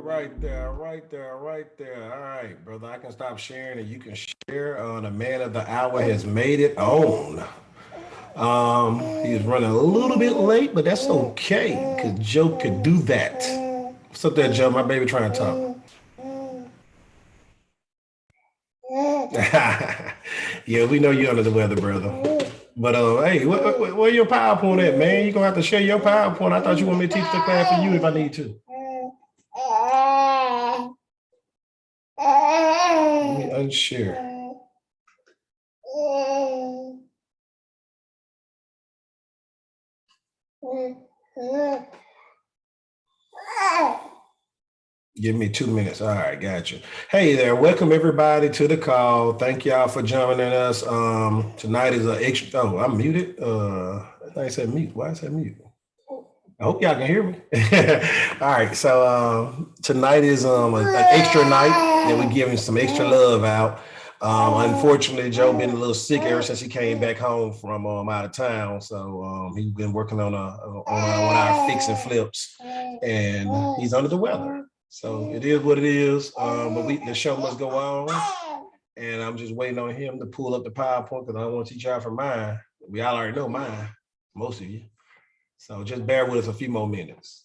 right there, right there, right there. All right, brother. I can stop sharing and you can share. The man of the hour has made it on. He's running a little bit late, but that's okay, because Joe could do that. What's up there, Joe? My baby trying to talk. Yeah, we know you're under the weather, brother. But hey, where your PowerPoint at, man? You gonna have to share your PowerPoint. I thought you want me to teach the class for you if I need to. Let me unshare. Give me 2 minutes. All right, got you. Hey there, welcome everybody to the call. Thank y'all for joining us. Tonight is an extra. Oh, I'm muted. I think I said mute. Why is that mute? I hope y'all can hear me. All right, so tonight is an extra night that we're giving some extra love out. Unfortunately, Joe been a little sick ever since he came back home from out of town. So he's been working on one of our fix and flips, and he's under the weather. So it is what it is. But the show must go on, and I'm just waiting on him to pull up the PowerPoint because I don't want to teach y'all from mine. We all already know mine, most of you. So just bear with us a few more minutes.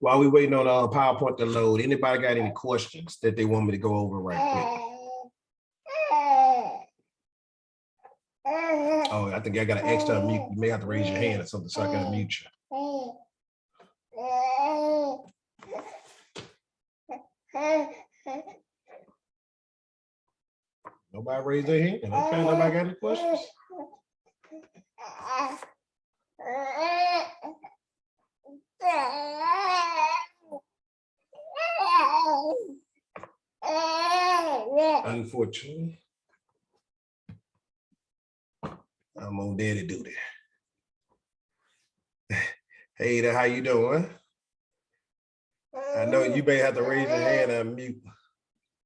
While we waiting on PowerPoint to load, anybody got any questions that they want me to go over right quick? Oh, I think I got an extra unmute. You may have to raise your hand or something so I can unmute you. Nobody raised their hand? Okay, nobody got any questions? Unfortunately, I'm on daddy duty. Hey there, how you doing? I know you may have to raise your hand and mute.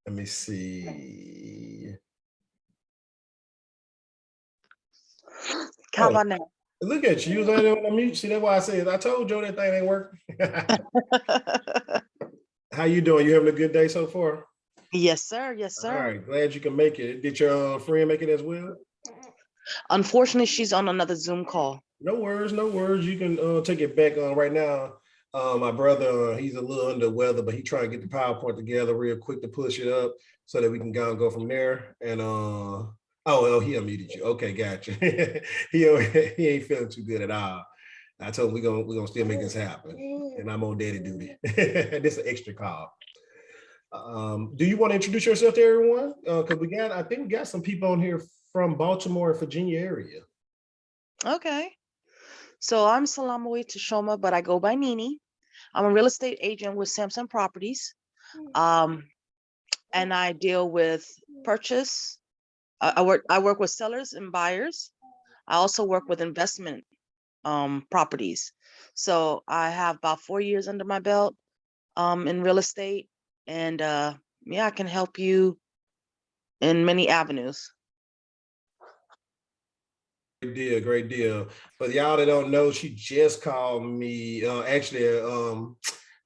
Let me see. How about now? Look at you. You was on the mute. See, that's why I said I told Joe that thing ain't working. How you doing? You having a good day so far? Yes, sir. Yes, sir. All right. Glad you can make it. Did your friend make it as well? Unfortunately, she's on another Zoom call. No worries. No worries. You can take it back on right now. My brother, he's a little under the weather, but he trying to get the PowerPoint together real quick to push it up so that we can go from there. And he unmuted you. Okay, gotcha. he ain't feeling too good at all. I told him we're gonna still make this happen, and I'm on daddy duty. This is an extra call. Do you want to introduce yourself to everyone? Because I think we got some people on here from Baltimore and Virginia area. Okay. So I'm Salamaway Tashoma, but I go by Nini. I'm a real estate agent with Samson Properties. And I deal with purchase. I work with sellers and buyers. I also work with investment properties. So I have about 4 years under my belt in real estate. And I can help you in many avenues. Great deal. For y'all that don't know, she just called me.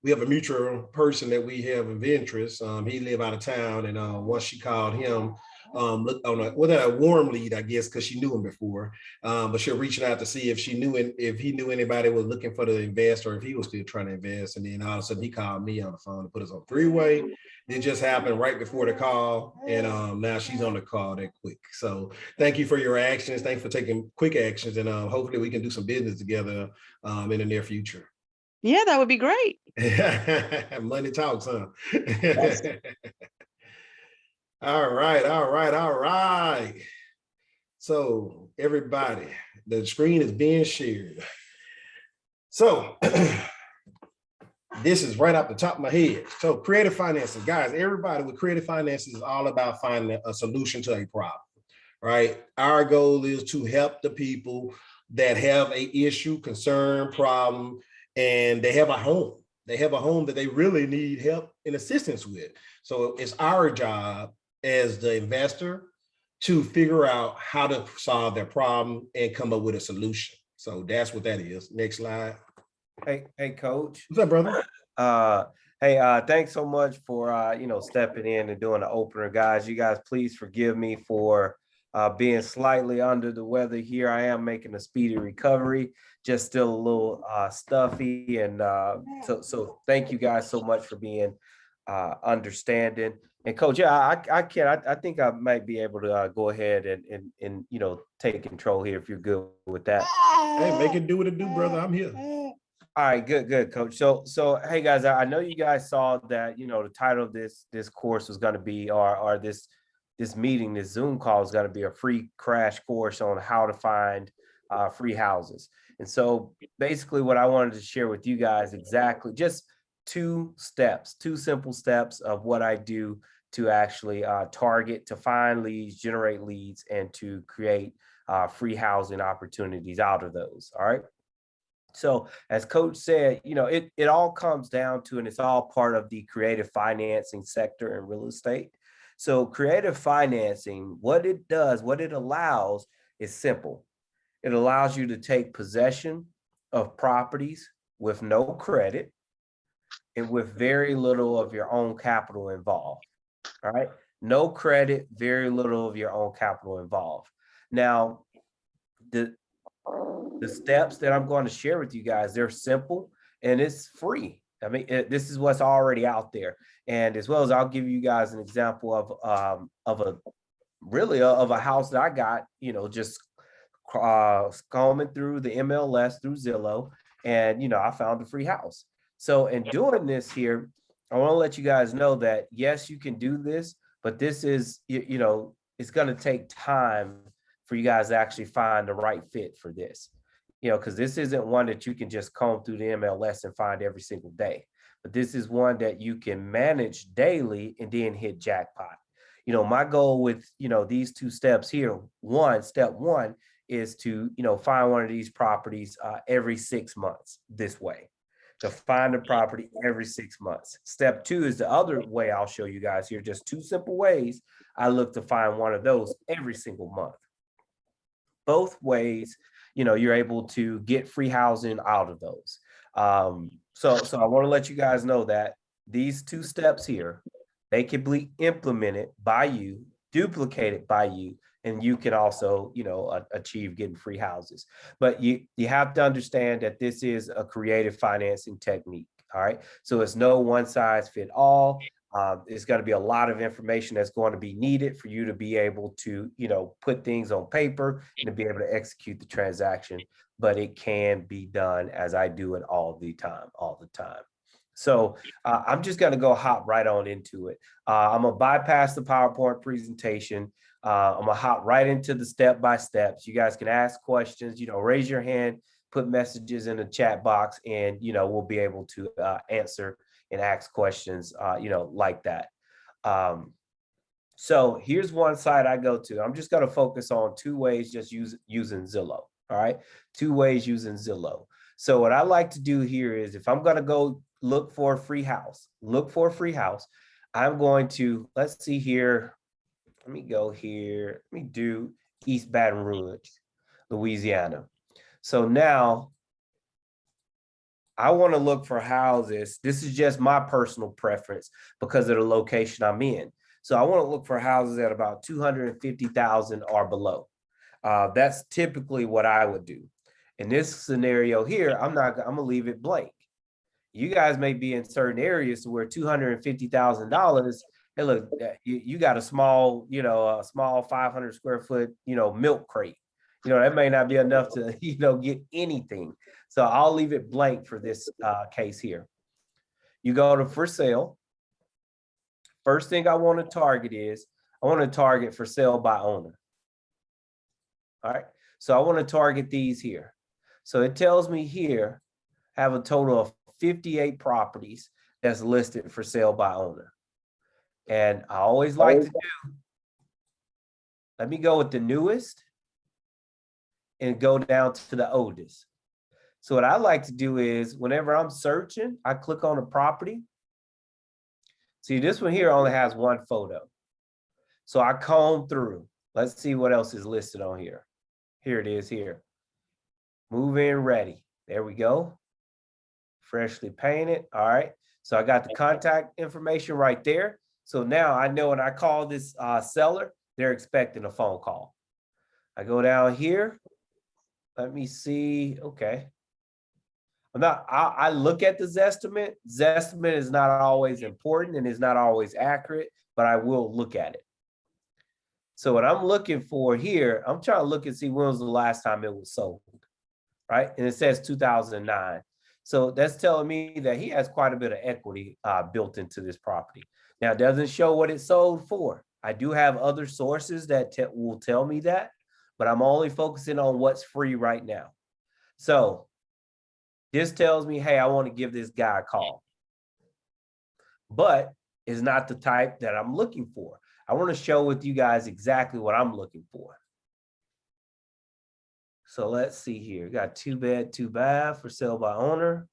We have a mutual person that we have of interest. He live out of town, and once she called him, look on a warm lead, I guess, because she knew him before. But she's reaching out to see if he knew anybody was looking for the invest or if he was still trying to invest. And then all of a sudden he called me on the phone to put us on three-way. It just happened right before the call, and now she's on the call that quick. So thank you for your actions. Thanks for taking quick actions, and hopefully we can do some business together in the near future. Yeah, that would be great. Money talks, huh? Yes. All right. So everybody, the screen is being shared. So this is right off the top of my head. So creative finances, guys, everybody with creative finances is all about finding a solution to a problem, right? Our goal is to help the people that have a issue, concern, problem, and they have a home. They have a home that they really need help and assistance with. So it's our job as the investor to figure out how to solve their problem and come up with a solution. So that's what that is. Next slide. Hey, Coach. What's up, brother? Uh, hey, thanks so much for stepping in and doing the opener, guys. You guys, please forgive me for being slightly under the weather here. I am making a speedy recovery, just still a little stuffy, and so thank you guys so much for being understanding. And Coach, yeah, I think I might be able to go ahead and take control here if you're good with that. Hey, make it do what it do, brother. I'm here. All right, good, Coach. So hey guys, I know you guys saw that the title of this course was going to be, or this meeting, this Zoom call is going to be a free crash course on how to find free houses. And so basically, what I wanted to share with you guys exactly just two simple steps of what I do to actually target, to find leads, generate leads, and to create free housing opportunities out of those. All right. So as Coach said, it all comes down to, and it's all part of the creative financing sector in real estate. So creative financing, what it does, what it allows is simple. It allows you to take possession of properties with no credit and with very little of your own capital involved. All right. No credit, very little of your own capital involved. Now, the steps that I'm going to share with you guys, they're simple and it's free. I mean, this is what's already out there. And as well as I'll give you guys an example of a house that I got, just combing through the MLS through Zillow, and I found a free house. So in doing this here, I want to let you guys know that yes, you can do this, but this is, it's going to take time for you guys to actually find the right fit for this. Because this isn't one that you can just comb through the MLS and find every single day. But this is one that you can manage daily and then hit jackpot. My goal with, these two steps here, step one is to, find one of these properties every 6 months this way, to find a property every 6 months. Step two is the other way I'll show you guys here, just two simple ways I look to find one of those every single month. Both ways, you're able to get free housing out of those. So I want to let you guys know that these two steps here, they can be implemented by you, duplicated by you, and you can also, achieve getting free houses. But you have to understand that this is a creative financing technique. All right. So it's no one size fit all. It's going to be a lot of information that's going to be needed for you to be able to, put things on paper and to be able to execute the transaction. But it can be done as I do it all the time. So I'm just going to go hop right on into it. I'm going to bypass the PowerPoint presentation. I'm going to hop right into the step-by-steps. You guys can ask questions, raise your hand, put messages in the chat box, and, we'll be able to answer and ask questions, like that. So here's one site I go to. I'm just going to focus on two ways just using Zillow. All right. Two ways using Zillow. So what I like to do here is if I'm going to go look for a free house, I'm going to, let's see here. Let me go here. Let me do East Baton Rouge, Louisiana. So now I want to look for houses. This is just my personal preference because of the location I'm in. So I want to look for houses at about 250,000 or below. That's typically what I would do. In this scenario here, I'm gonna leave it blank. You guys may be in certain areas where $250,000. Hey, look, you got a small 500 square foot, milk crate. That may not be enough to, get anything. So I'll leave it blank for this case here. You go to for sale. First thing I want to target is I want to target for sale by owner. All right. So I want to target these here. So it tells me here, have a total of 58 properties that's listed for sale by owner. And I always like to do, let me go with the newest and go down to the oldest. So what I like to do is whenever I'm searching, I click on a property. See, this one here only has one photo. So I comb through. Let's see what else is listed on here. Here it is here. Move in ready. There we go. Freshly painted. All right. So I got the contact information right there. So now I know when I call this seller, they're expecting a phone call. I go down here. Let me see. Okay. I look at the Zestimate. Zestimate is not always important and is not always accurate, but I will look at it. So what I'm looking for here, I'm trying to look and see when was the last time it was sold, right? And it says 2009. So that's telling me that he has quite a bit of equity built into this property. Now, it doesn't show what it sold for. I do have other sources that will tell me that, but I'm only focusing on what's free right now. So this tells me, hey, I want to give this guy a call, but it's not the type that I'm looking for. I want to show with you guys exactly what I'm looking for. So let's see here. Got 2-bed, 2-bath for sale by owner.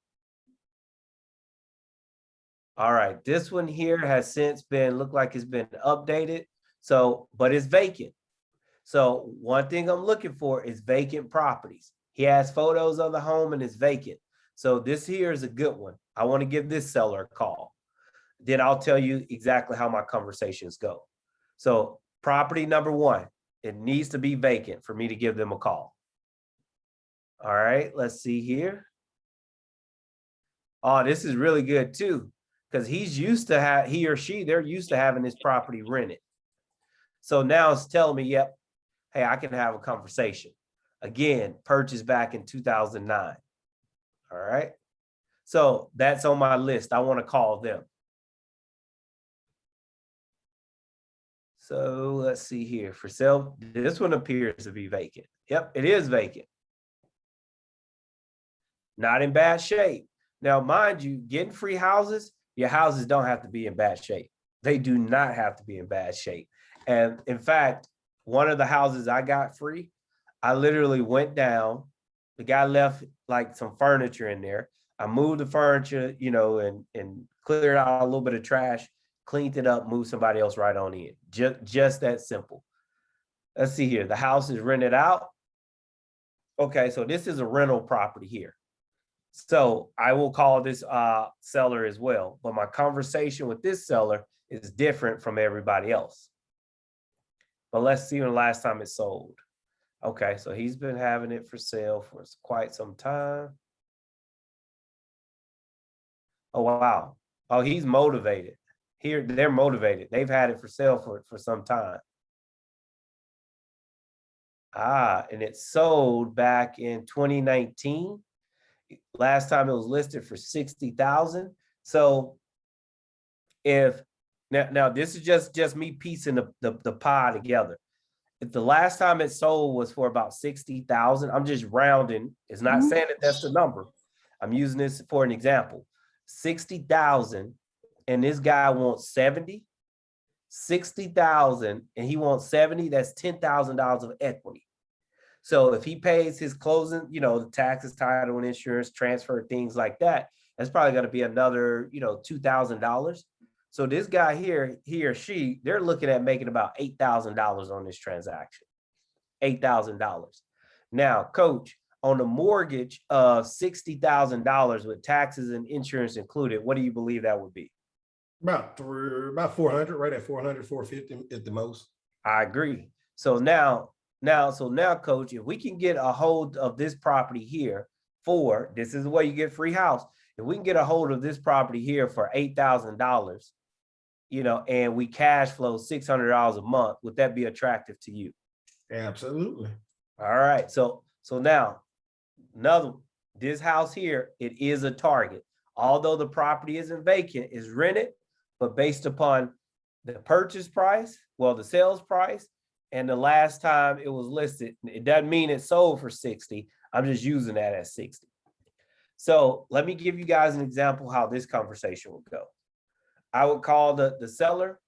All right, this one here has since been, look like it's been updated. So, but it's vacant. So one thing I'm looking for is vacant properties. He has photos of the home and it's vacant. So this here is a good one. I want to give this seller a call. Then I'll tell you exactly how my conversations go. So property number 1, it needs to be vacant for me to give them a call. All right, let's see here. Oh, this is really good too, because he's used to have, he or she, they're used to having this property rented. So now it's telling me, yep, hey, I can have a conversation. Again, purchased back in 2009. All right. So that's on my list. I want to call them. So let's see here. For sale, this one appears to be vacant. Yep, it is vacant. Not in bad shape. Now, mind you, getting free houses, your houses don't have to be in bad shape. They do not have to be in bad shape. And in fact, one of the houses I got free, I literally went down. The guy left like some furniture in there. I moved the furniture, you know, and cleared out a little bit of trash, cleaned it up, moved somebody else right on in. Just that simple. Let's see here. The house is rented out. Okay, so this is a rental property here. So I will call this seller as well, but my conversation with this seller is different from everybody else. But let's see when the last time it sold. Okay, so he's been having it for sale for quite some time. Oh, wow. Oh, he's motivated. Here, they're motivated. They've had it for sale for some time. And it sold back in 2019. Last time it was listed for 60,000. So if now this is just me piecing the pie together. If the last time it sold was for about 60,000, I'm just rounding. It's not saying that that's the number. I'm using this for an example. 60,000 and this guy wants 70. 60,000 and he wants 70, that's $10,000 of equity. So if he pays his closing, you know, the taxes, title, and insurance, transfer, things like that, that's probably going to be another, you know, $2,000. So this guy here, he or she, they're looking at making about $8,000 on this transaction. $8,000. Now, Coach, on the mortgage of $60,000 with taxes and insurance included, what do you believe that would be? About 400, right at 400, 450 at the most. I agree. So now, Coach, if we can get a hold of this property here for, this is the way you get free house. If we can get a hold of this property here for $8,000, you know, and we cash flow $600 a month, would that be attractive to you? Absolutely. All right. So now, this house here, it is a target. Although the property isn't vacant, it's rented, but based upon the purchase price, well, the sales price, and the last time it was listed, it doesn't mean it sold for 60. I'm just using that as 60. So let me give you guys an example how this conversation would go. I would call the seller.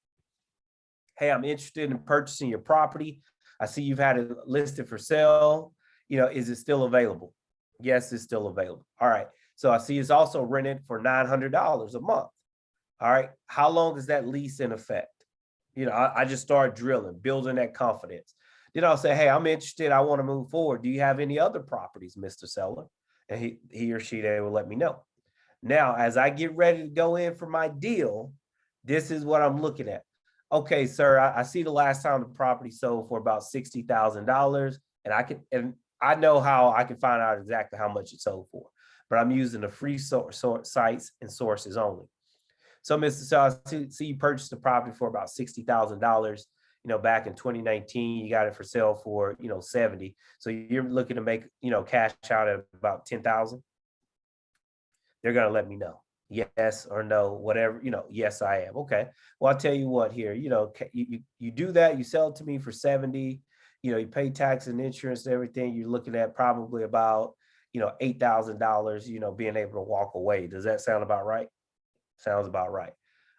Hey, I'm interested in purchasing your property. I see you've had it listed for sale. You know, is it still available? Yes, it's still available. All right. So I see it's also rented for $900 a month. All right. How long is that lease in effect? I just start drilling, building that confidence. Then I'll say, hey, I'm interested. I want to move forward. Do you have any other properties, Mr. Seller? And he or she, they will let me know. Now, as I get ready to go in for my deal, this is what I'm looking at. Okay, sir, I see the last time the property sold for about $60,000, and I know how I can find out exactly how much it sold for, but I'm using the free sites and sources only. So, Mr. Seller, I see you purchased the property for about $60,000. Back in 2019, you got it for sale for 70. So you're looking to make cash out at about 10,000. They're going to let me know yes or no, whatever, yes, I am. Okay. Well, I'll tell you what here, you do that, you sell it to me for 70, you pay tax and insurance and everything. You're looking at probably about, $8,000, being able to walk away. Does that sound about right? Sounds about right.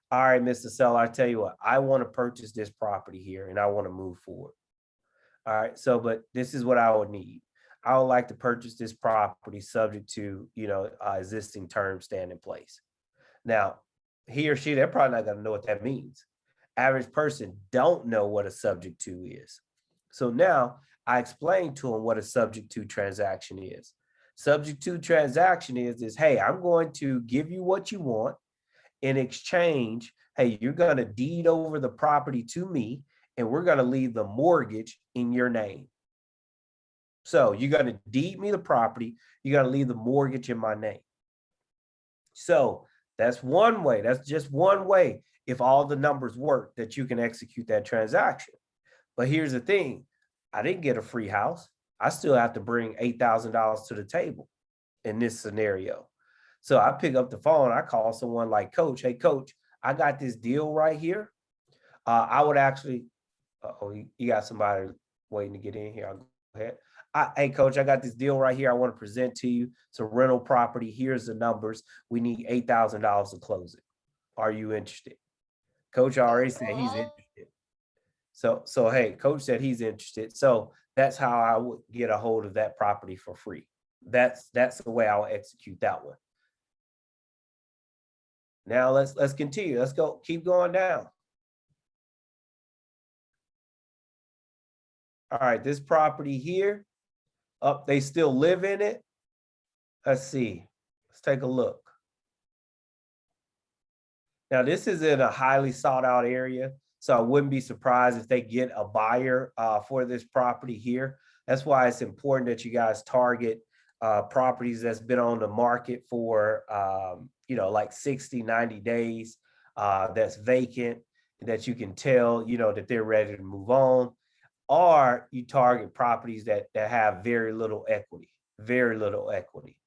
All right, Mr. Seller, I tell you what, I want to purchase this property here and I want to move forward. All right. So, but this is what I would need. I would like to purchase this property subject to, existing terms stand in place. Now, he or she, they're probably not going to know what that means. Average person don't know what a subject to is. So now I explain to them what a subject to transaction is. Subject to transaction is, hey, I'm going to give you what you want. In exchange, hey, you're going to deed over the property to me, and we're going to leave the mortgage in your name. So you're going to deed me the property. You're going to leave the mortgage in my name. So that's one way. That's just one way, if all the numbers work, that you can execute that transaction. But here's the thing. I didn't get a free house. I still have to bring $8,000 to the table in this scenario. So I pick up the phone. I call someone like Coach. Hey, Coach, I got this deal right here. I would actually, you got somebody waiting to get in here. I'll go ahead. Hey, Coach, I got this deal right here. I want to present to you. It's a rental property. Here's the numbers. We need $8,000 to close it. Are you interested? Coach already said he's interested. So hey, Coach said he's interested. So that's how I would get a hold of that property for free. That's the way I'll execute that one. Now let's continue. Let's go. Keep going down. All right, this property here, they still live in it. Let's see. Let's take a look. Now, this is in a highly sought out area, so I wouldn't be surprised if they get a buyer for this property here. That's why it's important that you guys target properties that's been on the market for, like 60, 90 days, that's vacant, that you can tell, that they're ready to move on. Or you target properties that have very little equity, very little equity.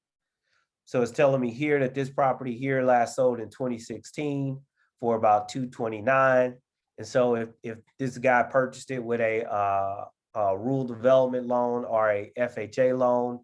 So it's telling me here that this property here last sold in 2016 for about $229. And so if this guy purchased it with a rural development loan or a FHA loan,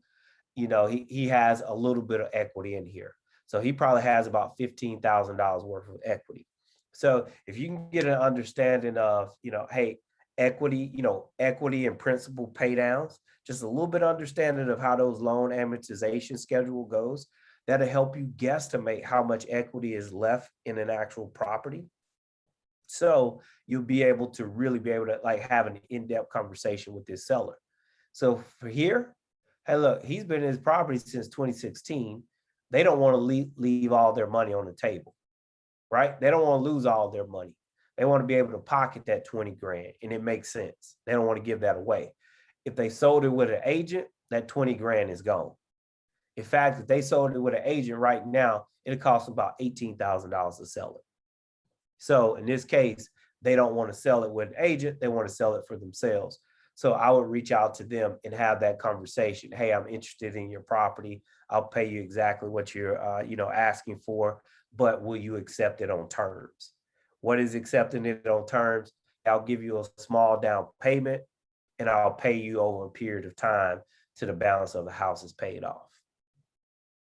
he has a little bit of equity in here. So he probably has about $15,000 worth of equity. So if you can get an understanding of, hey, equity and principal pay downs, just a little bit of understanding of how those loan amortization schedule goes, that'll help you guesstimate how much equity is left in an actual property. So you'll be able to really be able to have an in-depth conversation with this seller. So for here, hey, look, he's been in his property since 2016. They don't want to leave all their money on the table, right? They don't want to lose all their money. They want to be able to pocket that 20 grand, and it makes sense. They don't want to give that away. If they sold it with an agent, that 20 grand is gone. In fact, if they sold it with an agent right now, it'll cost about $18,000 to sell it. So in this case, they don't want to sell it with an agent. They want to sell it for themselves. So I would reach out to them and have that conversation. Hey, I'm interested in your property. I'll pay you exactly what you're, asking for, but will you accept it on terms? What is accepting it on terms? I'll give you a small down payment, and I'll pay you over a period of time till the balance of the house is paid off.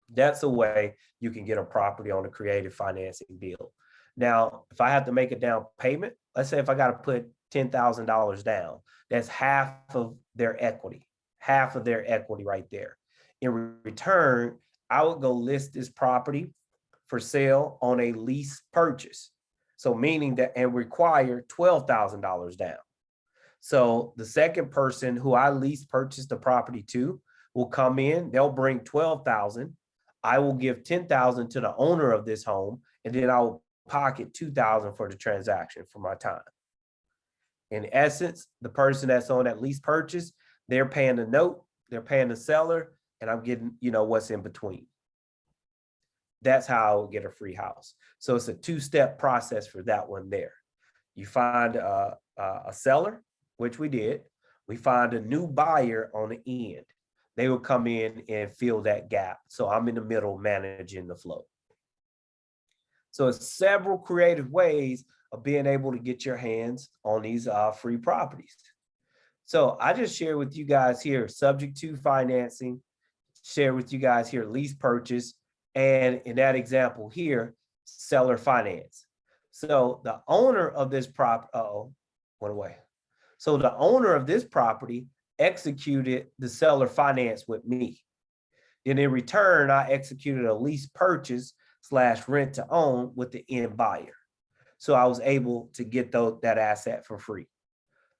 That's a way you can get a property on a creative financing deal. Now, if I have to make a down payment, let's say if I got to put $10,000 down, that's half of their equity right there. In return, I would go list this property for sale on a lease purchase. So meaning that, and require $12,000 down. So the second person who I lease purchased the property to will come in, they'll bring 12,000. I will give 10,000 to the owner of this home, and then I will pocket 2,000 for the transaction for my time. In essence, the person that's on that lease purchase, they're paying the note, they're paying the seller, and I'm getting, what's in between. That's how I will get a free house. So it's a two-step process for that one there. You find a seller, which we did. We find a new buyer on the end. They will come in and fill that gap. So I'm in the middle managing the flow. So it's several creative ways of being able to get your hands on these free properties. So I just share with you guys here, subject to financing, share with you guys here, lease purchase, and in that example here, seller finance. So the owner of this property, went away. So the owner of this property executed the seller finance with me. Then in return, I executed a lease purchase / rent to own with the end buyer. So I was able to get that asset for free.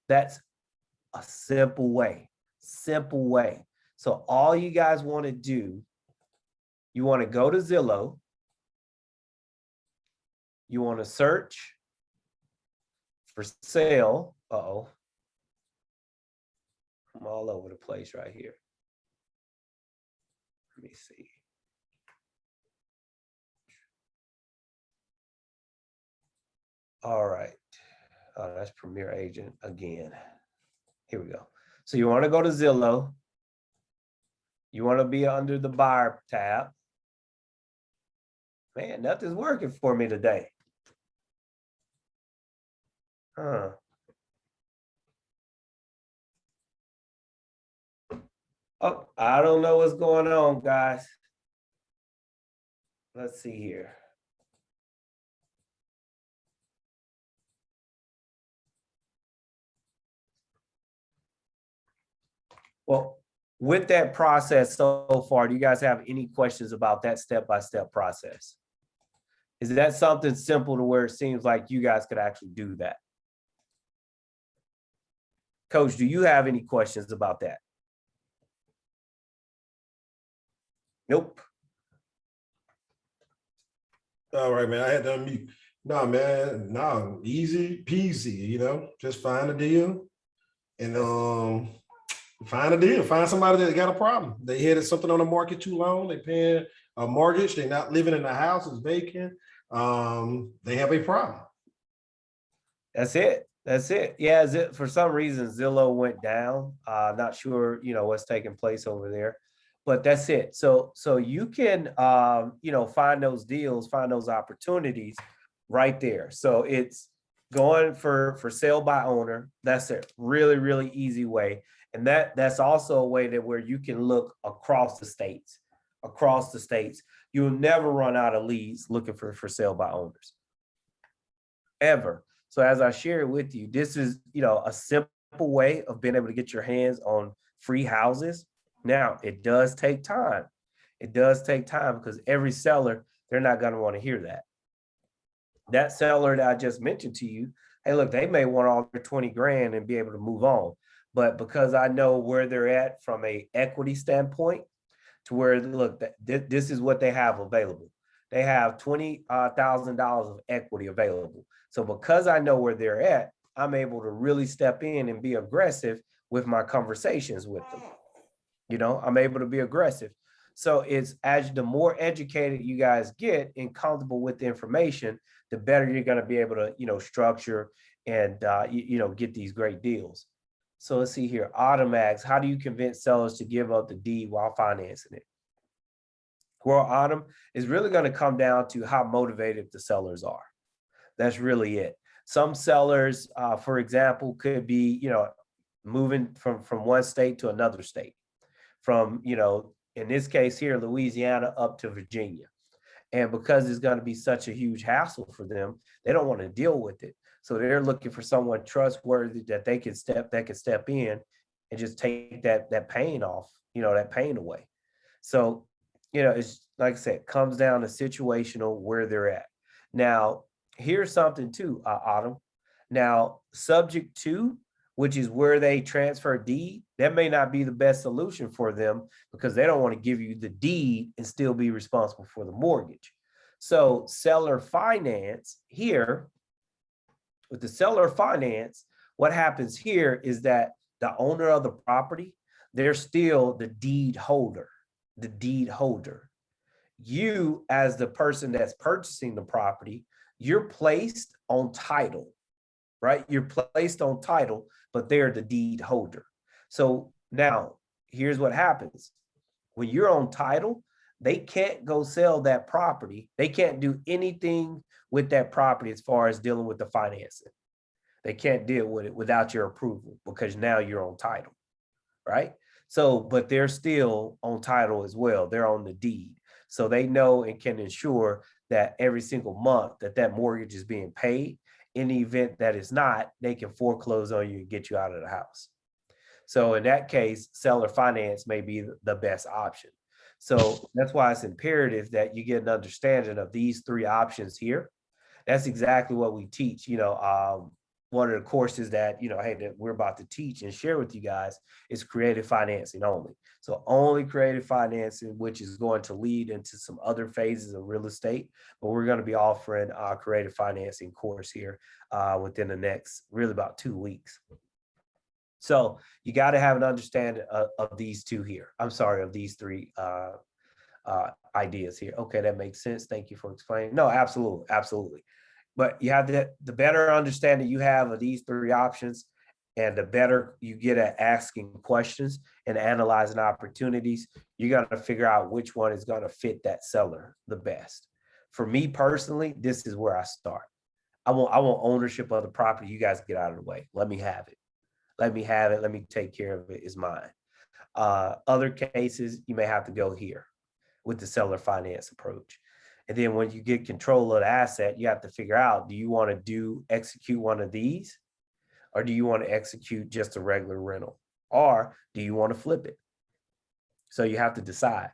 That's a simple way. So all you guys want to do, you want to go to Zillow. You want to search for sale. I'm all over the place right here. Let me see. All right. Oh, that's Premier Agent again. Here we go. So you want to go to Zillow. You want to be under the buyer tab. Man, nothing's working for me today. Oh, I don't know what's going on, guys. Let's see here. Well, with that process so far, do you guys have any questions about that step-by-step process? Is that something simple to where it seems like you guys could actually do that? Coach, do you have any questions about that? Nope. All right, man. I had to unmute. No, man. No, easy peasy. Just find a deal and Find somebody that got a problem. They had something on the market too long. They paying a mortgage. They're not living in the house. It's vacant. They have a problem. That's it. Yeah, for some reason Zillow went down. Not sure, what's taking place over there, but that's it. So you can, find those deals, find those opportunities right there. So it's going for sale by owner. That's a really, really easy way. And that's also a way that where you can look across the states. You'll never run out of leads looking for sale by owners, ever. So as I shared with you, this is, a simple way of being able to get your hands on free houses. Now, it does take time. Because every seller, they're not going to want to hear that. That seller that I just mentioned to you, hey, look, they may want all their 20 grand and be able to move on. But because I know where they're at from a equity standpoint, to where, look, this is what they have available. They have $20,000 of equity available. So because I know where they're at, I'm able to really step in and be aggressive with my conversations with them. I'm able to be aggressive. So it's as the more educated you guys get and comfortable with the information, the better you're going to be able to, structure and, get these great deals. So let's see here. Automax, how do you convince sellers to give up the deed while financing it? Well, Autumn, is really going to come down to how motivated the sellers are. That's really it. Some sellers, for example, could be, moving from one state to another state, from, in this case here, Louisiana up to Virginia. And because it's going to be such a huge hassle for them, they don't want to deal with it. So they're looking for someone trustworthy that they can step in and just take that pain off, that pain away. So, it's like I said, comes down to situational where they're at. Now, here's something too, Autumn. Now, subject to, which is where they transfer deed, that may not be the best solution for them because they don't want to give you the deed and still be responsible for the mortgage. So, seller finance here, with the seller finance, what happens here is that the owner of the property, they're still the deed holder, the deed holder. You, as the person that's purchasing the property, you're placed on title, right? You're placed on title, but they're the deed holder. So now here's what happens. When you're on title, they can't go sell that property. They can't do anything with that property as far as dealing with the financing. They can't deal with it without your approval because now you're on title, right? So, but they're still on title as well. They're on the deed. So they know and can ensure that every single month that that mortgage is being paid. In the event that it's not, they can foreclose on you and get you out of the house. So in that case, seller finance may be the best option. So that's why it's imperative that you get an understanding of these three options here. That's exactly what we teach. One of the courses that, hey, that we're about to teach and share with you guys is creative financing only. So only creative financing, which is going to lead into some other phases of real estate. But we're going to be offering our creative financing course here within the next, really about 2 weeks. So you got to have an understanding of these two here. I'm sorry, of these three ideas here. Okay, that makes sense. Thank you for explaining. No, absolutely, absolutely. But you have the better understanding you have of these three options, and the better you get at asking questions and analyzing opportunities, you're going to figure out which one is going to fit that seller the best. For me personally, this is where I start. I want ownership of the property. You guys get out of the way. Let me have it. Let me have it. Let me take care of it. It's mine. Other cases, you may have to go here with the seller finance approach. And then when you get control of the asset, you have to figure out, do you want to execute one of these? Or do you want to execute just a regular rental? Or do you want to flip it? So you have to decide.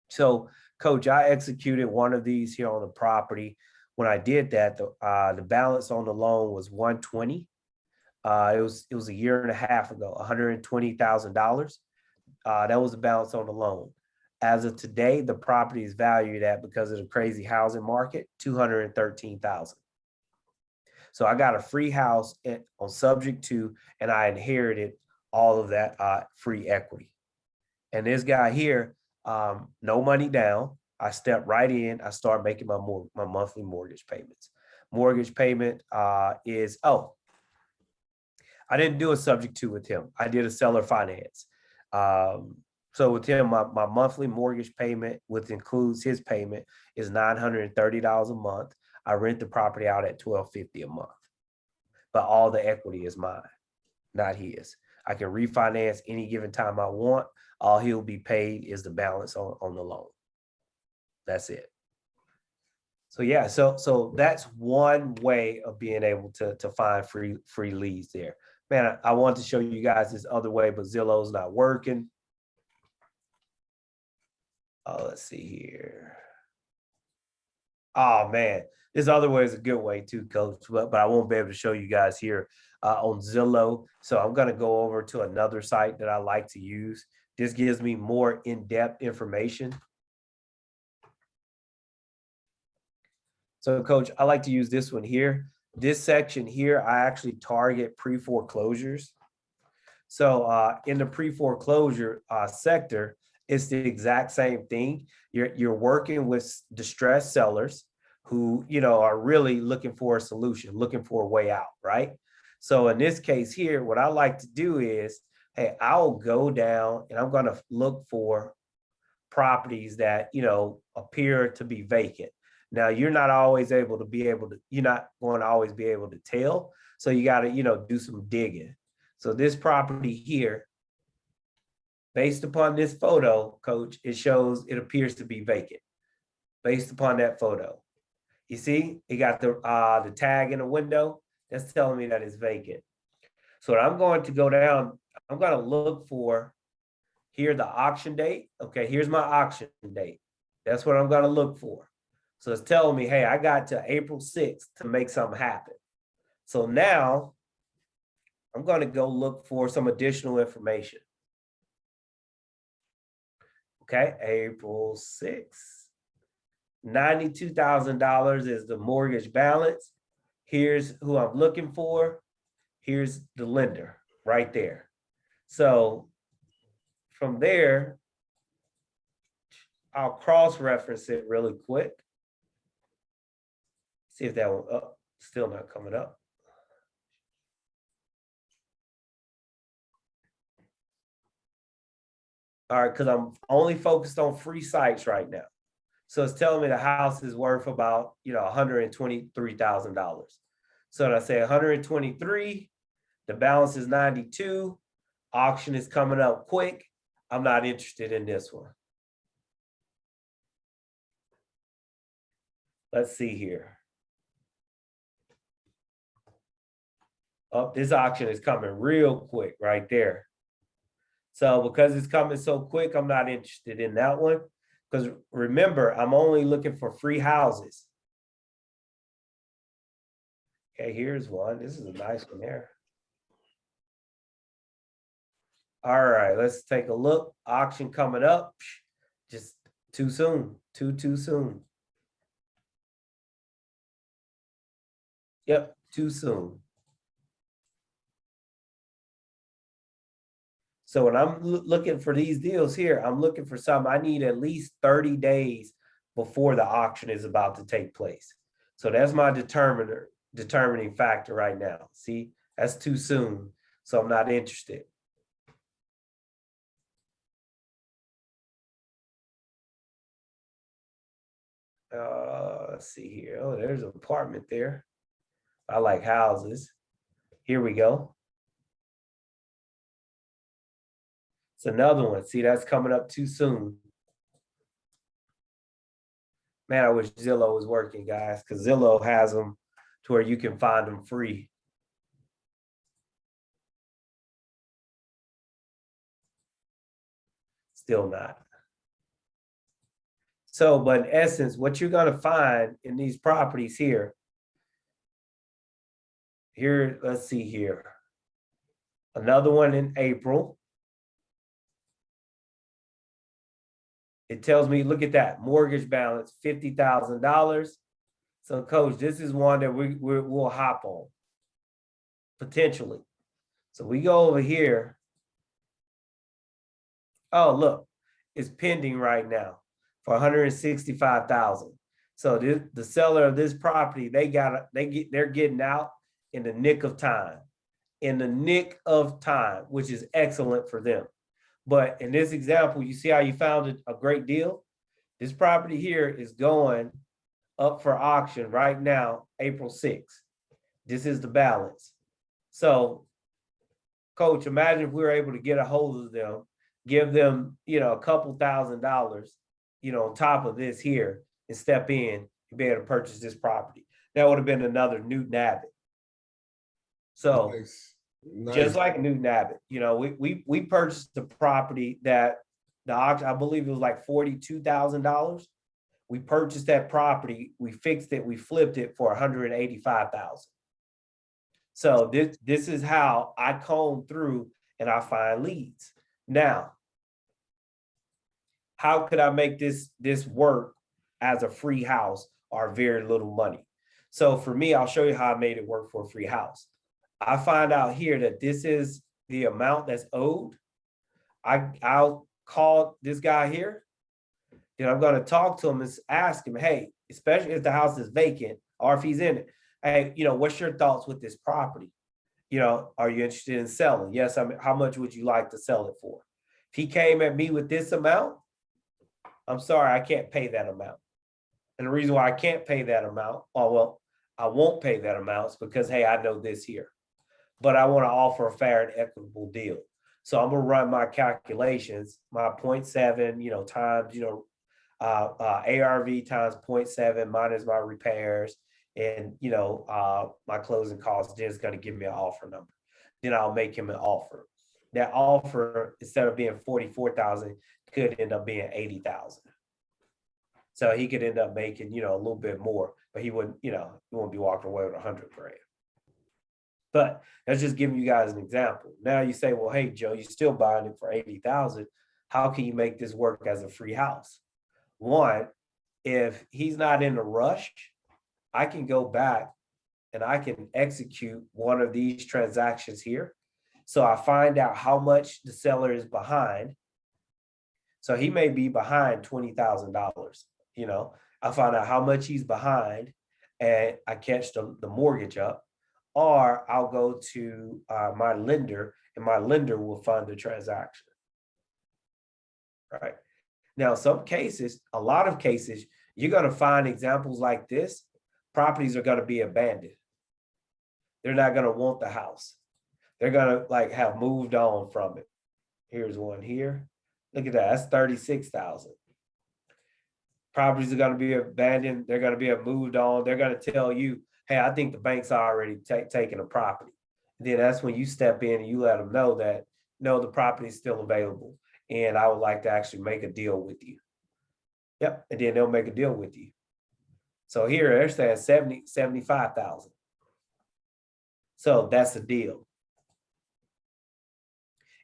So Coach, I executed one of these here on the property. When I did that, the balance on the loan was 120. It was a year and a half ago, $120,000. That was the balance on the loan. As of today, the property is valued at, because of the crazy housing market, $213,000. So I got a free house on subject to, and I inherited all of that free equity. And this guy here, no money down. I stepped right in. I started making my monthly mortgage payments. Mortgage payment is, I didn't do a subject to with him. I did a seller finance. So with him, my monthly mortgage payment, which includes his payment, is $930 a month. I rent the property out at $1,250 a month, but all the equity is mine, not his. I can refinance any given time I want. All he'll be paid is the balance on the loan. That's it. So yeah, so that's one way of being able to find free leads there. Man, I want to show you guys this other way, but Zillow's not working. Oh, let's see here. Oh man, this other way is a good way too, Coach, but I won't be able to show you guys here on Zillow. So I'm going to go over to another site that I like to use. This gives me more in-depth information. So Coach, I like to use this one here. This section here, I actually target pre-foreclosures. So in the pre-foreclosure sector, it's the exact same thing. You're working with distressed sellers who, are really looking for a solution, looking for a way out, right? So in this case here, what I like to do is, hey, I'll go down and I'm going to look for properties that, appear to be vacant. Now, you're not going to always be able to tell. So you got to, do some digging. So this property here, based upon this photo, Coach, it appears to be vacant based upon that photo. You see, it got the tag in the window. That's telling me that it's vacant. So I'm going to go down. I'm going to look for Here, the auction date. Okay, here's my auction date. That's what I'm going to look for. So it's telling me, hey, I got to April 6th to make something happen. So now I'm going to go look for some additional information. Okay, April 6th. $92,000 is the mortgage balance. Here's who I'm looking for. Here's the lender right there. So from there, I'll cross-reference it really quick. See if that one up, still not coming up. All right, because I'm only focused on free sites right now. So it's telling me the house is worth about, $123,000. So I say 123, the balance is 92, auction is coming up quick. I'm not interested in this one. Let's see here. Oh, this auction is coming real quick right there. So because it's coming so quick, I'm not interested in that one. Because remember, I'm only looking for free houses. Okay, here's one. This is a nice one there. All right, let's take a look. Auction coming up. Just too soon. Too soon. Yep, too soon. So when I'm looking for these deals here, I'm looking for something I need at least 30 days before the auction is about to take place. So that's my determining factor right now. See, that's too soon. So I'm not interested. Let's see here. Oh, there's an apartment there. I like houses. Here we go. It's another one. See, that's coming up too soon. Man, I wish Zillow was working, guys, because Zillow has them to where you can find them free. Still not. So, but in essence, what you're going to find in these properties here, let's see here. Another one in April. It tells me, look at that, mortgage balance, $50,000. So, Coach, this is one that we'll hop on, potentially. So we go over here. Oh, look, it's pending right now for 165,000. So the seller of this property, they're getting out in the nick of time, which is excellent for them. But in this example, you see how you found a great deal? This property here is going up for auction right now, April 6th. This is the balance. So, Coach, imagine if we were able to get a hold of them, give them, a couple $1,000s, on top of this here, and step in and be able to purchase this property. That would have been another Newton Abbott. So nice. Just like Newton Abbott, we purchased the property that the auction, I believe it was like $42,000. We purchased that property, we fixed it, we flipped it for $185,000. So this is how I comb through and I find leads. Now, how could I make this work as a free house or very little money? So for me, I'll show you how I made it work for a free house. I find out here that this is the amount that's owed. I'll call this guy here. Then I'm going to talk to him and ask him, hey, especially if the house is vacant or if he's in it, hey, what's your thoughts with this property? Are you interested in selling? Yes, how much would you like to sell it for? If he came at me with this amount, I'm sorry, I can't pay that amount. And the reason why I can't pay that amount, I won't pay that amount is because, hey, I know this here, but I want to offer a fair and equitable deal. So I'm going to run my calculations, my 0.7, times, ARV times 0.7 minus my repairs and, my closing costs, then it's going to give me an offer number. Then I'll make him an offer. that offer, instead of being 44,000, could end up being 80,000. So he could end up making, you know, a little bit more, but he wouldn't, you know, he wouldn't be walking away with 100 grand. But that's just giving you guys an example. Now you say, well, hey, Joe, you're still buying it for 80,000. How can you make this work as a free house? One, if he's not in a rush, I can go back and I can execute one of these transactions here. So I find out how much the seller is behind. So he may be behind $20,000. You know, I find out how much he's behind and I catch the mortgage up, or I'll go to my lender and my lender will fund the transaction. Right. Now, some cases, a lot of cases, you're going to find examples like this. Properties are going to be abandoned. They're not going to want the house. They're going to like have moved on from it. Here's one here. Look at that. That's 36,000. Properties are going to be abandoned. They're going to be moved on. They're going to tell you, hey, I think the bank's already taken a property. And then that's when you step in and you let them know that, no, the property is still available. And I would like to actually make a deal with you. Yep. And then they'll make a deal with you. So here they're saying 75,000. So that's the deal.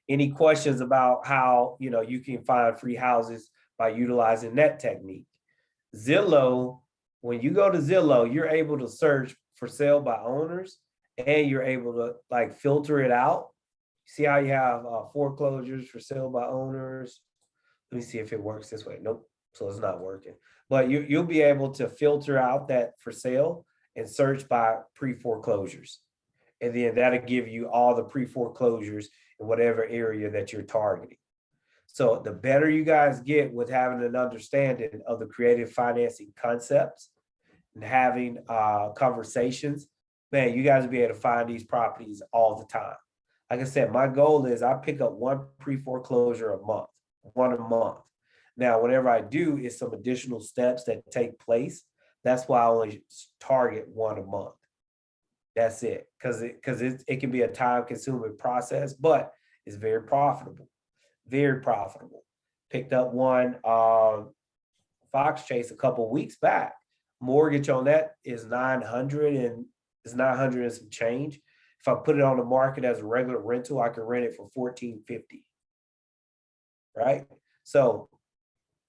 Any questions about how, you know, you can find free houses by utilizing that technique? Zillow, when you go to Zillow, you're able to search for sale by owners and you're able to like filter it out. See how you have foreclosures for sale by owners? Let me see if it works this way. Nope. So it's not working. But you'll be able to filter out that for sale and search by pre-foreclosures. And then that'll give you all the pre-foreclosures in whatever area that you're targeting. So the better you guys get with having an understanding of the creative financing concepts and having conversations, man, you guys will be able to find these properties all the time. Like I said, my goal is I pick up one pre-foreclosure a month, one a month. Now, whenever I do, it's some additional steps that take place. That's why I only target one a month. That's it, because it can be a time-consuming process, but it's very profitable. Very profitable. Picked up one Fox Chase a couple weeks back. Mortgage on that is 900 and some change. If I put it on the market as a regular rental, I can rent it for $1,450. Right. So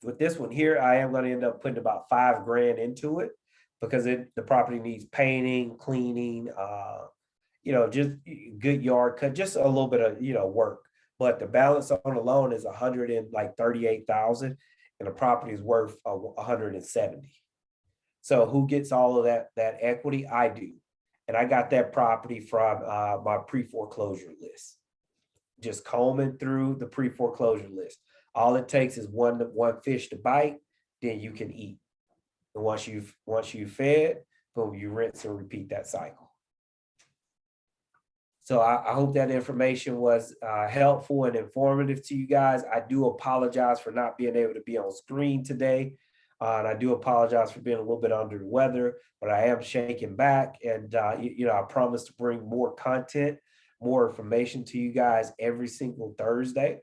with this one here, I am going to end up putting about $5 grand into it because the property needs painting, cleaning, you know, just good yard cut, just a little bit of, you know, work. But the balance on the loan is 138,000 and the property is worth 170. So who gets all of that equity? I do. And I got that property from my pre-foreclosure list. Just combing through the pre-foreclosure list. All it takes is one fish to bite, then you can eat. And once you've fed, boom, you rinse and repeat that cycle. So I hope that information was helpful and informative to you guys. I do apologize for not being able to be on screen today. And I do apologize for being a little bit under the weather, but I am shaking back. And, you know, I promise to bring more content, more information to you guys every single Thursday.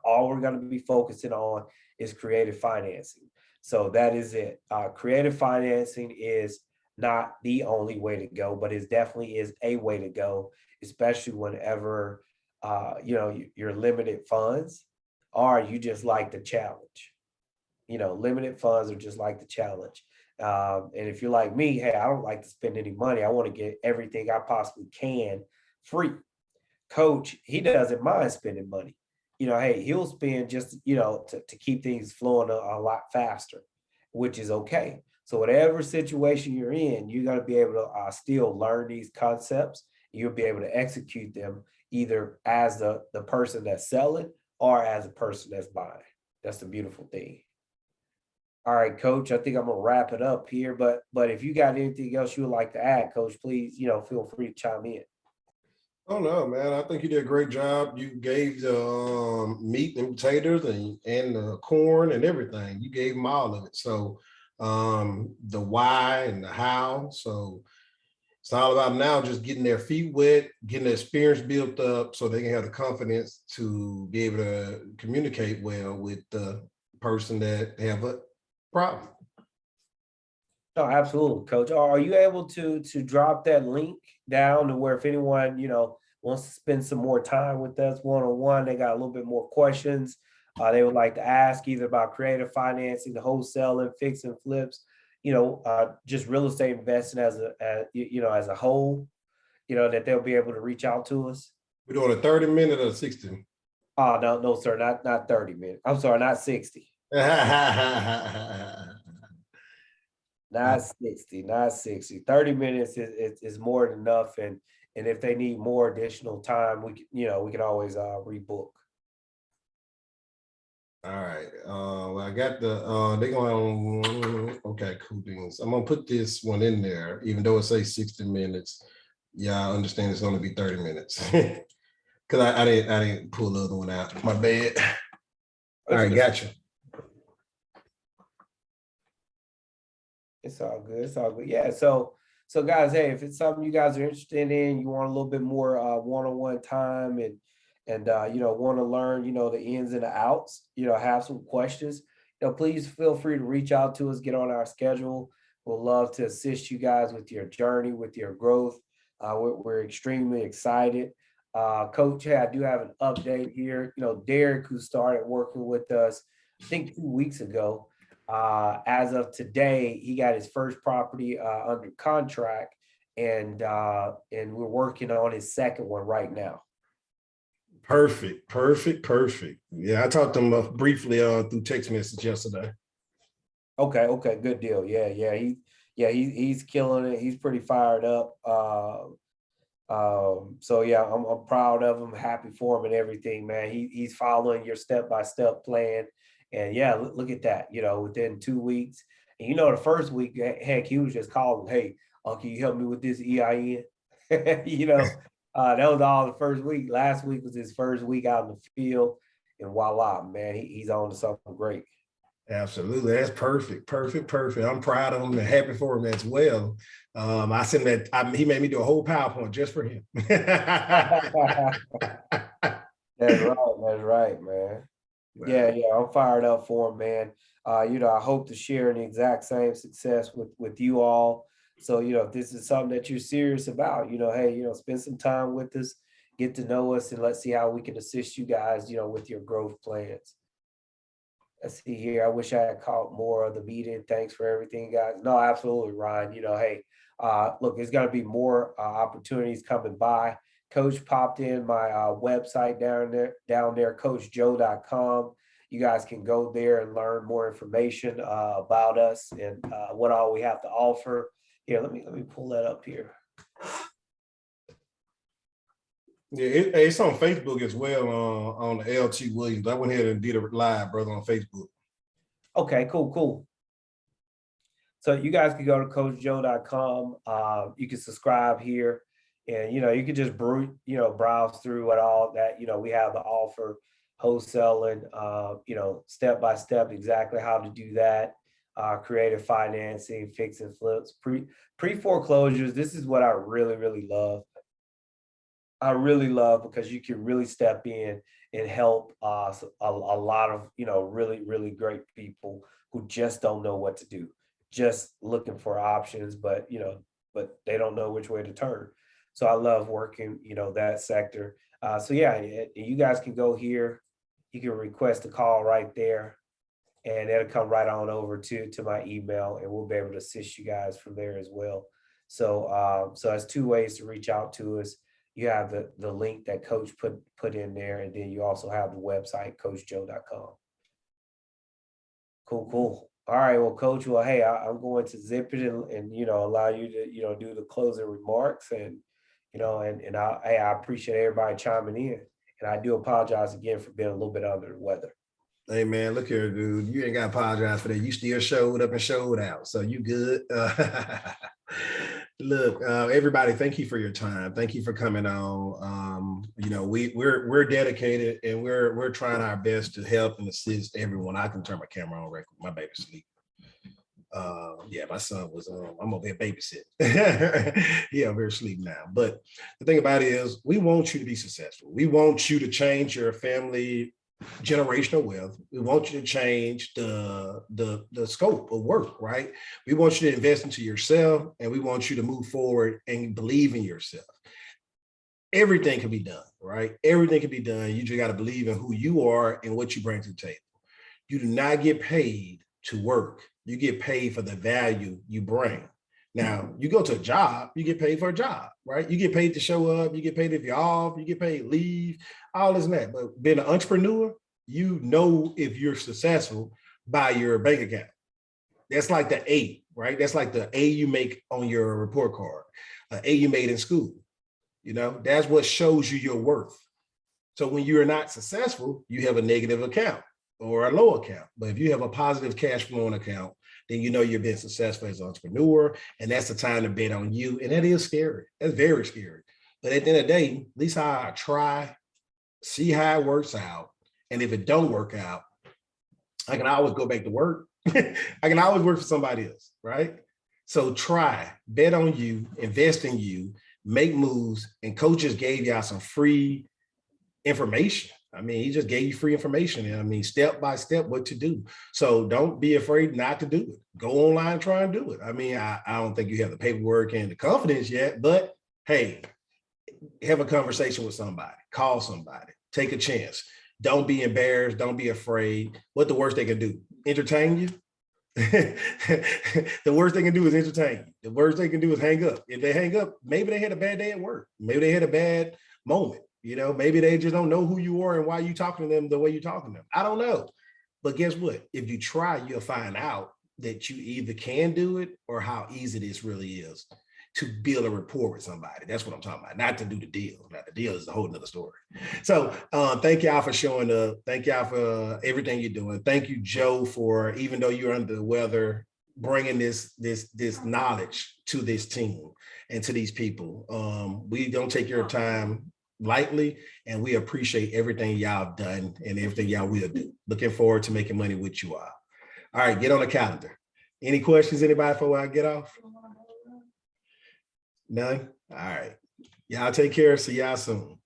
All we're going to be focusing on is creative financing. So that is it. Creative financing is not the only way to go, but it definitely is a way to go, especially whenever you know, you're limited funds or you just like the challenge. You know, limited funds are just like the challenge. And if you're like me, hey, I don't like to spend any money. I want to get everything I possibly can free. Coach, he doesn't mind spending money. You know, hey, he'll spend just, you know, to keep things flowing a lot faster, which is okay. So whatever situation you're in, you're going to be able to still learn these concepts. You'll be able to execute them either as the person that's selling or as a person that's buying. That's the beautiful thing. All right, Coach, I think I'm going to wrap it up here. But if you got anything else you would like to add, Coach, please, you know, feel free to chime in. Oh no, man! I think you did a great job. You gave the meat and potatoes and the corn and everything. You gave them all of it. So the why and the how. So It's all about now just getting their feet wet, getting the experience built up so they can have the confidence to be able to communicate well with the person that have a problem. No, absolutely, Coach. Are you able to drop that link down to where if anyone, wants to spend some more time with us one-on-one, they got a little bit more questions they would like to ask either about creative financing, the wholesaling, fix and flips, just real estate investing as as a whole, that they'll be able to reach out to us. We're doing a 30-minute or 60. Oh, no, no, sir, not 30 minutes. I'm sorry, not 60. Not 60, not 60. 30 minutes is more than enough. And if they need more additional time, we can always rebook. All right. Well, I got the they're going okay, cool beans. I'm gonna put this one in there, even though it says 60 minutes. Yeah, I understand it's gonna be 30 minutes. Cause I didn't pull the other one out. My bad. All right, gotcha. It's all good. It's all good. Yeah. So guys, hey, if it's something you guys are interested in, you want a little bit more one-on-one time and want to learn, the ins and the outs, have some questions, please feel free to reach out to us, get on our schedule. We'll love to assist you guys with your journey, with your growth. We're extremely excited. Coach, hey, I do have an update here. Derek, who started working with us, I think 2 weeks ago, as of today, he got his first property under contract, and we're working on his second one right now. Perfect. Yeah, I talked to him briefly through text message yesterday. Okay, good deal. He's killing it. He's pretty fired up. So yeah, I'm proud of him, happy for him and everything, man. He's following your step-by-step plan. And yeah, look at that, within 2 weeks. And the first week, heck, he was just calling, hey, can you help me with this EIN? That was all the first week. Last week was his first week out in the field. And voila, man, he's on to something great. Absolutely. That's perfect. I'm proud of him and happy for him as well. I sent that he made me do a whole PowerPoint just for him. That's right, man. Wow. Yeah, I'm fired up for him, man. I hope to share the exact same success with you all. So, if this is something that you're serious about, hey, spend some time with us, get to know us, and let's see how we can assist you guys, with your growth plans. Let's see here. I wish I had caught more of the meeting. Thanks for everything, guys. No, absolutely, Ryan. Hey, look, there's going to be more opportunities coming by. Coach popped in my website down there, coachjoe.com. You guys can go there and learn more information about us and what all we have to offer. Here, let me pull that up here. Yeah, it's on Facebook as well on the LT Williams. I went ahead and did it live, brother, on Facebook. Okay, cool. So you guys can go to coachjoe.com. You can subscribe here, and you can just browse through what all that we have to offer, wholesaling, step by step exactly how to do that, creative financing, fix and flips, pre foreclosures. This is what I really love. I really love because you can really step in and help a lot of really great people who just don't know what to do, just looking for options, but they don't know which way to turn. So I love working that sector. So yeah, you guys can go here. You can request a call right there, and it'll come right on over to my email, and we'll be able to assist you guys from there as well. So so that's 2 ways to reach out to us. You have the link that Coach put in there, and then you also have the website, coachjoe.com. Cool. All right, well, Coach, well, hey, I'm going to zip it and allow you to do the closing remarks, and I appreciate everybody chiming in, and I do apologize again for being a little bit under the weather. Hey man, look here, dude. You ain't got to apologize for that. You still showed up and showed out, so you good. Look, everybody, thank you for your time. Thank you for coming on. We're dedicated, and we're trying our best to help and assist everyone. I can turn my camera on record. My baby's asleep. Yeah, my son was, I'm over here babysitting. Yeah, I'm very asleep now. But the thing about it is, we want you to be successful. We want you to change your family generational wealth. We want you to change the scope of work, right? We want you to invest into yourself, and we want you to move forward and believe in yourself. Everything can be done, right? Everything can be done. You just got to believe in who you are and what you bring to the table. You do not get paid to work. You get paid for the value you bring. Now, you go to a job, you get paid for a job, right? You get paid to show up, you get paid if you're off, you get paid leave, all this and that. But being an entrepreneur, you know if you're successful by your bank account. That's like the A, right? That's like the A you make on your report card, A you made in school. You know, that's what shows you your worth. So when you're not successful, you have a negative account or a low account. But if you have a positive cash flowing account, then you know you're being successful as an entrepreneur. And that's the time to bet on you. And that is scary. That's very scary. But at the end of the day, at least I try, see how it works out. And if it don't work out, I can always go back to work. I can always work for somebody else, right? So try, bet on you, invest in you, make moves. And Coach just gave y'all some free information. I mean, he just gave you free information. And I mean, step by step, what to do. So don't be afraid not to do it. Go online, try and do it. I mean, I don't think you have the paperwork and the confidence yet, but hey, have a conversation with somebody, call somebody, take a chance. Don't be embarrassed. Don't be afraid. What the worst they can do? Entertain you? The worst they can do is entertain you. The worst they can do is hang up. If they hang up, maybe they had a bad day at work. Maybe they had a bad moment. You know, maybe they just don't know who you are and why you talking to them the way you talking to them. I don't know. But guess what? If you try, you'll find out that you either can do it or how easy this really is to build a rapport with somebody. That's what I'm talking about. Not to do the deal. Now, the deal is a whole nother story. So thank y'all for showing up. Thank y'all for everything you're doing. Thank you, Joe, for, even though you're under the weather, bringing this knowledge to this team and to these people. We don't take your time lightly, and we appreciate everything y'all done and everything y'all will do. Looking forward to making money with you all. All right, get on the calendar. Any questions, anybody, before I get off? None? All right. Y'all take care. See y'all soon.